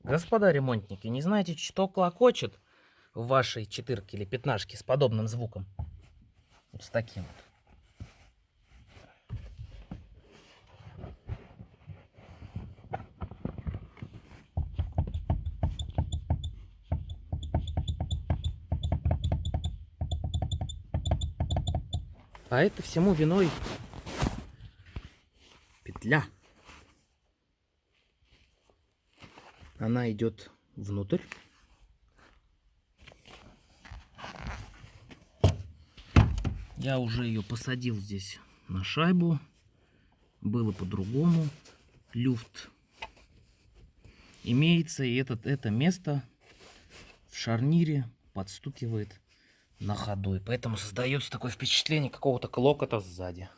Господа ремонтники, не знаете, что клокочет в вашей четырке или пятнашке с подобным звуком? Вот с таким вот. А это всему виной петля. Она идет внутрь. Я уже ее посадил здесь на шайбу. Было по-другому. Люфт имеется, и это место в шарнире подстукивает на ходу. И поэтому создается такое впечатление какого-то клокота сзади.